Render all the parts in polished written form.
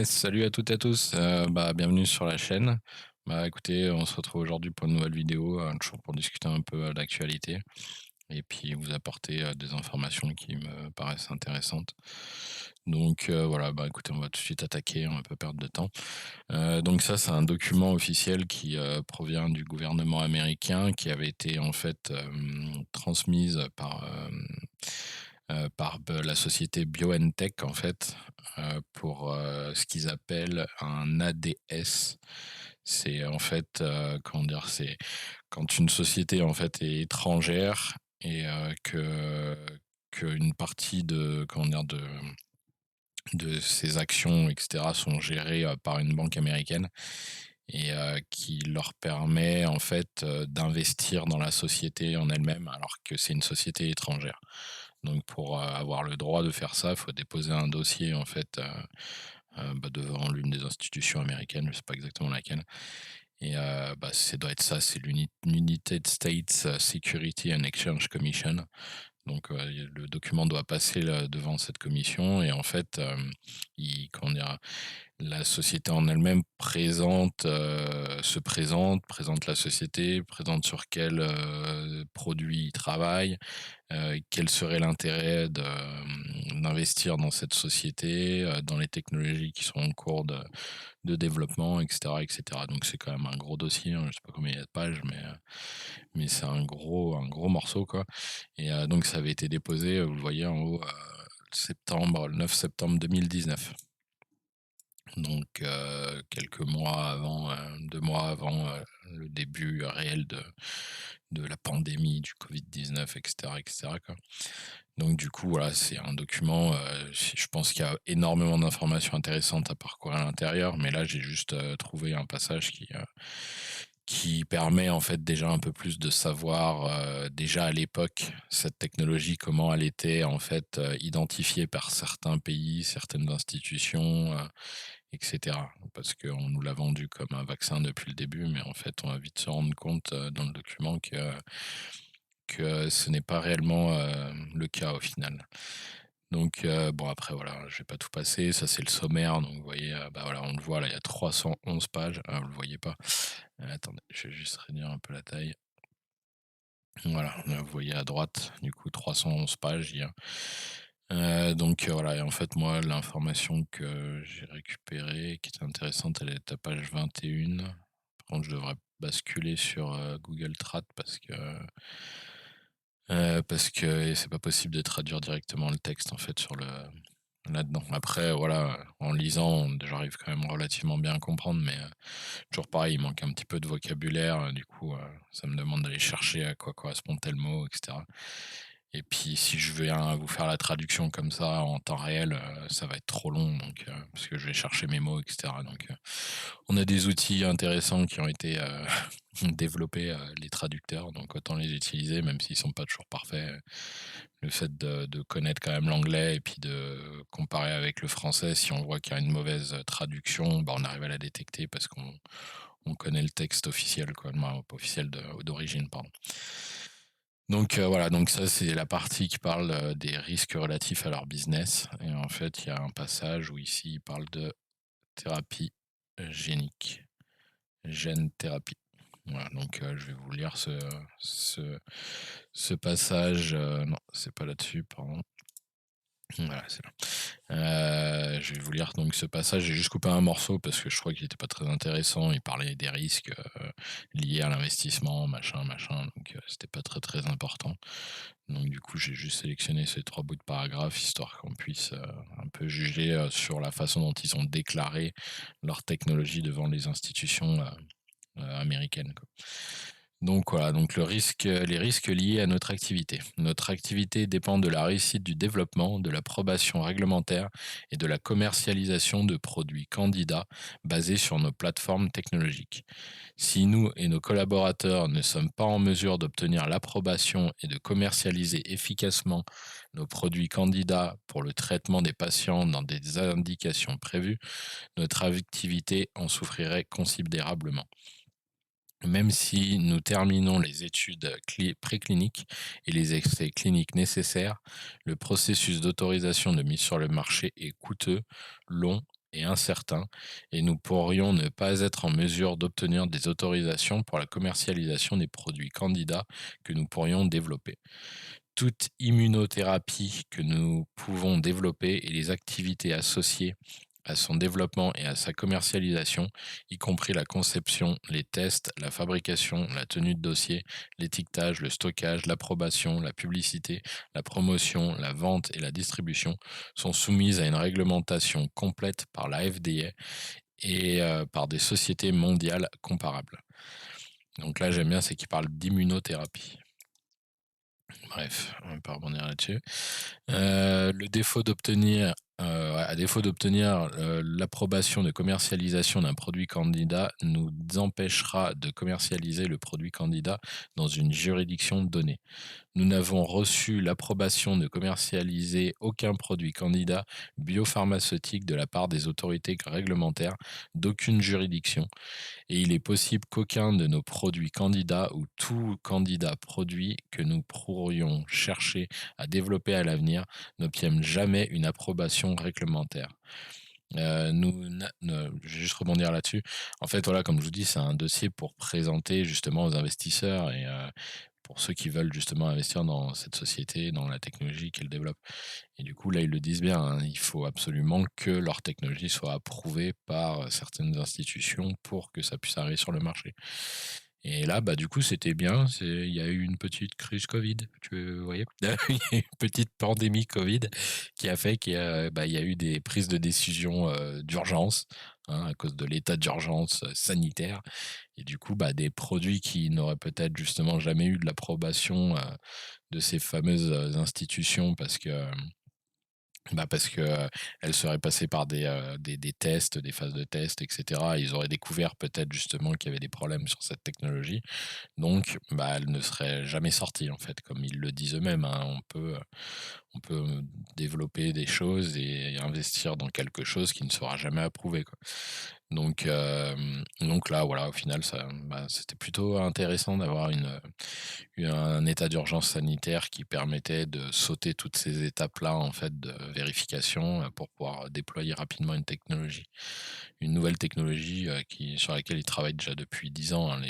Salut à toutes et à tous, bienvenue sur la chaîne. Écoutez, on se retrouve aujourd'hui pour une nouvelle vidéo, toujours pour discuter un peu, d'actualité et puis vous apporter, des informations qui me paraissent intéressantes. Donc, voilà, écoutez, on va tout de suite attaquer, on va pas perdre de temps. Donc ça, c'est un document officiel qui, provient du gouvernement américain, qui avait été en fait, transmise par la société BioNTech en fait, pour, ce qu'ils appellent un ADS. C'est en fait, comment dire? C'est quand une société en fait est étrangère et qu'une partie de comment dire? De ses actions et cetera sont gérées, par une banque américaine et qui leur permet en fait, d'investir dans la société en elle-même alors que c'est une société étrangère. Donc pour, avoir le droit de faire ça, il faut déposer un dossier en fait, devant l'une des institutions américaines, je ne sais pas exactement laquelle et ça doit être ça, c'est l'United States Security and Exchange Commission. Donc, le document doit passer devant cette commission et en fait, comment dire? La société en elle-même présente la société, présente sur quel, produit ils travaillent, quel serait l'intérêt d'investir dans cette société, dans les technologies qui sont en cours de développement et cetera et cetera. Donc c'est quand même un gros dossier, hein, je sais pas combien il y a de pages, mais c'est un gros morceau, quoi et donc ça avait été déposé, vous le voyez en haut, le 9 septembre 2019. Donc quelques mois avant, 2 mois avant, le début réel de la pandémie du Covid-19 et cetera, quoi. Donc du coup, voilà, c'est un document, je pense qu'il y a énormément d'informations intéressantes à parcourir à l'intérieur, mais là, j'ai juste, trouvé un passage qui permet, en fait, déjà un peu plus de savoir, déjà à l'époque, cette technologie, comment elle était, en fait, identifiée par certains pays, certaines institutions, et cetera. Parce qu'on nous l'a vendu comme un vaccin depuis le début, mais en fait, on va vite se rendre compte, dans le document que ce n'est pas réellement, le cas au final. Donc bon après voilà, je vais pas tout passer, ça c'est le sommaire donc vous voyez, voilà on le voit là, il y a 311 pages. Ah vous le voyez pas? Attendez, je vais juste réduire un peu la taille. Voilà, là vous voyez à droite, du coup 311 pages il y a. Donc voilà et en fait moi l'information que j'ai récupérée qui était intéressante, elle est à page 21. Par contre je devrais basculer sur, Google Trad parce que c'est pas possible de traduire directement le texte en fait sur le là-dedans. Après voilà, en lisant, j'arrive quand même relativement bien à comprendre, mais toujours pareil, il manque un petit peu de vocabulaire, du coup, ça me demande d'aller chercher à quoi correspond tel mot et cetera. Et puis si je viens vous faire la traduction comme ça en temps réel, ça va être trop long donc parce que je vais chercher mes mots et cetera donc on a des outils intéressants qui ont été, développés, les traducteurs, donc autant les utiliser même s'ils sont pas toujours parfaits. Le fait de connaître quand même l'anglais et puis de comparer avec le français, si on voit qu'il y a une mauvaise traduction, on arrive à la détecter parce qu'on connaît le texte officiel quoi, enfin, pas officiel d'origine, pardon. Donc voilà, donc ça c'est la partie qui parle, des risques relatifs à leur business et en fait, il y a un passage où ici, il parle de thérapie génique, gène thérapie. Voilà, donc je vais vous lire ce passage, non, c'est pas là-dessus, pardon. Voilà, c'est là. Je vais vous lire donc ce passage. J'ai juste coupé un morceau parce que je trouvais qu'il était pas très intéressant. Il parlait des risques, liés à l'investissement, machin, machin, donc c'était pas très, très important. Donc du coup, j'ai juste sélectionné ces 3 bouts de paragraphe histoire qu'on puisse, un peu juger, sur la façon dont ils ont déclaré leur technologie devant les institutions, américaines, quoi. Donc voilà, donc les risques liés à notre activité. Notre activité dépend de la réussite du développement, de l'approbation réglementaire et de la commercialisation de produits candidats basés sur nos plateformes technologiques. Si nous et nos collaborateurs ne sommes pas en mesure d'obtenir l'approbation et de commercialiser efficacement nos produits candidats pour le traitement des patients dans des indications prévues, notre activité en souffrirait considérablement. Même si nous terminons les études précliniques et les essais cliniques nécessaires, le processus d'autorisation de mise sur le marché est coûteux, long et incertain, et nous pourrions ne pas être en mesure d'obtenir des autorisations pour la commercialisation des produits candidats que nous pourrions développer. Toute immunothérapie que nous pouvons développer et les activités associées à son développement et à sa commercialisation, y compris la conception, les tests, la fabrication, la tenue de dossier, l'étiquetage, le stockage, l'approbation, la publicité, la promotion, la vente et la distribution, sont soumises à une réglementation complète par la FDA et par des sociétés mondiales comparables. Donc là, j'aime bien, c'est qu'il parle d'immunothérapie. Bref, on va pas rebondir là-dessus. Le défaut d'obtenir, à défaut d'obtenir, l'approbation de commercialisation d'un produit candidat nous empêchera de commercialiser le produit candidat dans une juridiction donnée. Nous n'avons reçu l'approbation de commercialiser aucun produit candidat biopharmaceutique de la part des autorités réglementaires d'aucune juridiction, et il est possible qu'aucun de nos produits candidats ou tout candidat produit que nous pourrions chercher à développer à l'avenir n'obtienne jamais une approbation réglementaire. Je vais juste rebondir là-dessus. En fait, voilà, comme je vous dis, c'est un dossier pour présenter justement aux investisseurs et pour ceux qui veulent justement investir dans cette société, dans la technologie qu'elle développe. Et du coup, là, ils le disent bien, hein, il faut absolument que leur technologie soit approuvée par certaines institutions pour que ça puisse arriver sur le marché. Et là, bah, du coup, c'était bien. Il y a eu une petite crise Covid, vous voyez, il y a eu une petite pandémie Covid qui a fait qu'il y a eu des prises de décision d'urgence, hein, à cause de l'état d'urgence sanitaire. Et du coup, bah, des produits qui n'auraient peut-être justement jamais eu de l'approbation de ces fameuses institutions parce que, elles seraient passées par des tests, des phases de tests et cetera. Ils auraient découvert peut-être justement qu'il y avait des problèmes sur cette technologie. Donc, bah, elle ne serait jamais sortie en fait, comme ils le disent eux-mêmes, hein. On peut développer des choses et investir dans quelque chose qui ne sera jamais approuvé, quoi. Donc là, voilà, au final, c'était plutôt intéressant d'avoir un état d'urgence sanitaire qui permettait de sauter toutes ces étapes-là, en fait, de vérification, pour pouvoir déployer rapidement une nouvelle technologie, sur laquelle ils travaillent déjà depuis 10 ans, hein.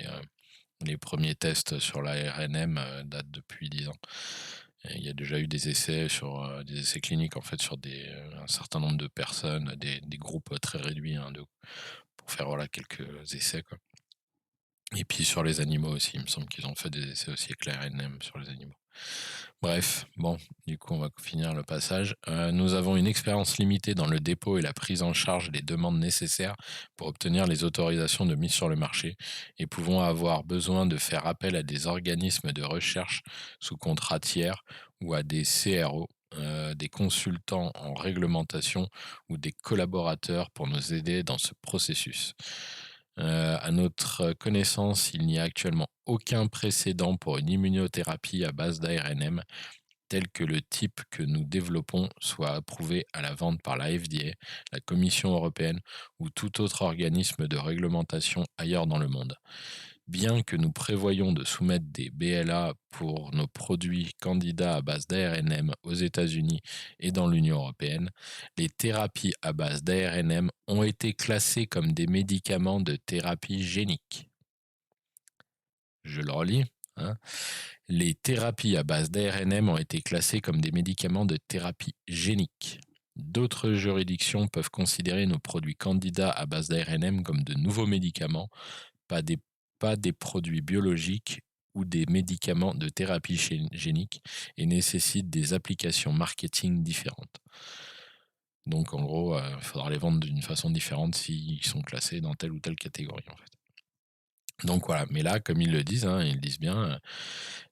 Les premiers tests sur l'ARNM, datent depuis 10 ans. Et il y a déjà eu des essais cliniques, en fait, sur un certain nombre de personnes, des groupes très réduits, hein, pour faire, voilà, quelques essais, quoi. Et puis sur les animaux aussi, il me semble qu'ils ont fait des essais aussi avec l'ARNM sur les animaux. Bref, bon, du coup, on va finir le passage. Nous avons une expérience limitée dans le dépôt et la prise en charge des demandes nécessaires pour obtenir les autorisations de mise sur le marché, et pouvons avoir besoin de faire appel à des organismes de recherche sous contrat tiers ou à des CRO, des consultants en réglementation ou des collaborateurs pour nous aider dans ce processus. À notre connaissance, il n'y a actuellement aucun précédent pour une immunothérapie à base d'ARNM, tel que le type que nous développons soit approuvé à la vente par la FDA, la Commission européenne ou tout autre organisme de réglementation ailleurs dans le monde. Bien que nous prévoyions de soumettre des BLA pour nos produits candidats à base d'ARNM aux États-Unis et dans l'Union européenne, les thérapies à base d'ARNM ont été classées comme des médicaments de thérapie génique. Je le relis, hein. Les thérapies à base d'ARNM ont été classées comme des médicaments de thérapie génique. D'autres juridictions peuvent considérer nos produits candidats à base d'ARNM comme de nouveaux médicaments, pas des, pas des produits biologiques ou des médicaments de thérapie génique, et nécessitent des applications marketing différentes. Donc en gros, il faudra les vendre d'une façon différente s'ils sont classés dans telle ou telle catégorie, en fait. Donc voilà, mais là, comme ils le disent, hein, ils le disent bien,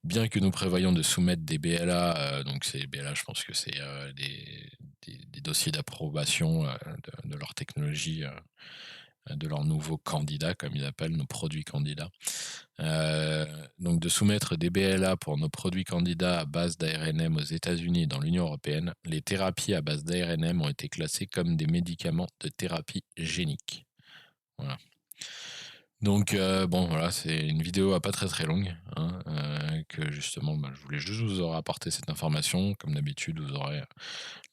bien que nous prévoyons de soumettre des BLA, donc ces BLA, je pense que c'est des dossiers d'approbation de leur technologie, de leurs nouveaux candidats, comme ils appellent, nos produits candidats. Donc de soumettre des BLA pour nos produits candidats à base d'ARNM aux États-Unis et dans l'Union européenne, les thérapies à base d'ARNM ont été classées comme des médicaments de thérapie génique. Voilà. Donc bon, voilà, c'est une vidéo pas très très longue, hein, que justement, je voulais juste vous apporter cette information. Comme d'habitude, vous aurez,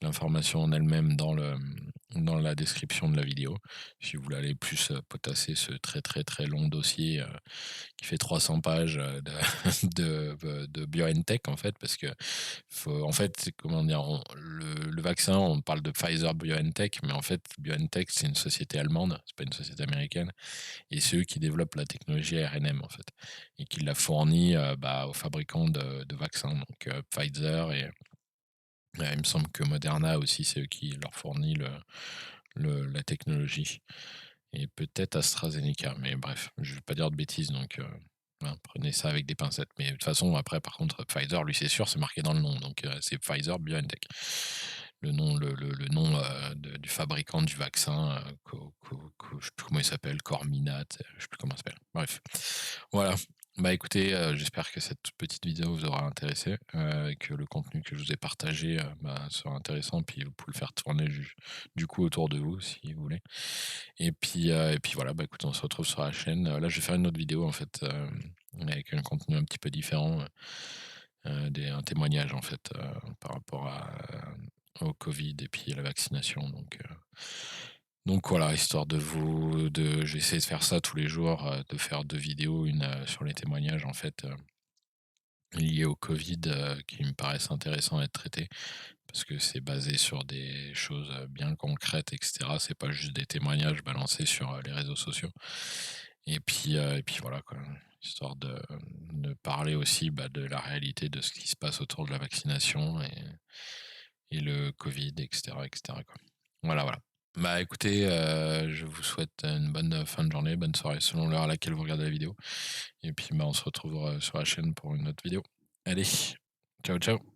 l'information en elle-même dans la description de la vidéo. Si vous voulez aller plus, potasser ce très, très, très long dossier, qui fait 300 pages, de BioNTech en fait, parce que faut en fait, c'est comment dire? Le vaccin, on parle de Pfizer-BioNTech, mais en fait, BioNTech, c'est une société allemande, c'est pas une société américaine et c'est eux qui développent la technologie ARNM, en fait et qui la fournit, aux fabricants de vaccins, donc Pfizer et il me semble que Moderna aussi, c'est eux qui leur fournit la technologie et peut-être AstraZeneca, mais bref, je vais pas dire de bêtises donc voilà, prenez ça avec des pincettes. Mais de toute façon, après, par contre, Pfizer, lui, c'est sûr, c'est marqué dans le nom, donc c'est Pfizer-BioNTech. Le nom, du fabricant du vaccin, je sais plus comment il s'appelle, Corminat, je sais plus comment il s'appelle. Bref, voilà. Bah, écoutez, j'espère que cette petite vidéo vous aura intéressé, et que le contenu que je vous ai partagé, sera intéressant, puis vous pouvez le faire tourner du coup autour de vous, si vous voulez. Et puis voilà, écoutez, on se retrouve sur la chaîne. Là, je vais faire une autre vidéo en fait, avec un contenu un petit peu différent, un témoignage en fait, par rapport au Covid et puis à la vaccination donc voilà, histoire j'essaie de faire ça tous les jours, de faire 2 vidéos, une, sur les témoignages en fait, liés au Covid, qui me paraissent intéressants à être traités. Parce que c'est basé sur des choses, bien concrètes et cetera. C'est pas juste des témoignages balancés sur, les réseaux sociaux et puis voilà quoi, histoire de parler aussi, de la réalité de ce qui se passe autour de la vaccination et le covid et cetera quoi. Voilà, voilà. Écoutez, je vous souhaite une bonne, fin de journée, bonne soirée selon l'heure à laquelle vous regardez la vidéo et puis, on se retrouve, sur la chaîne pour une autre vidéo. Allez, ciao, ciao.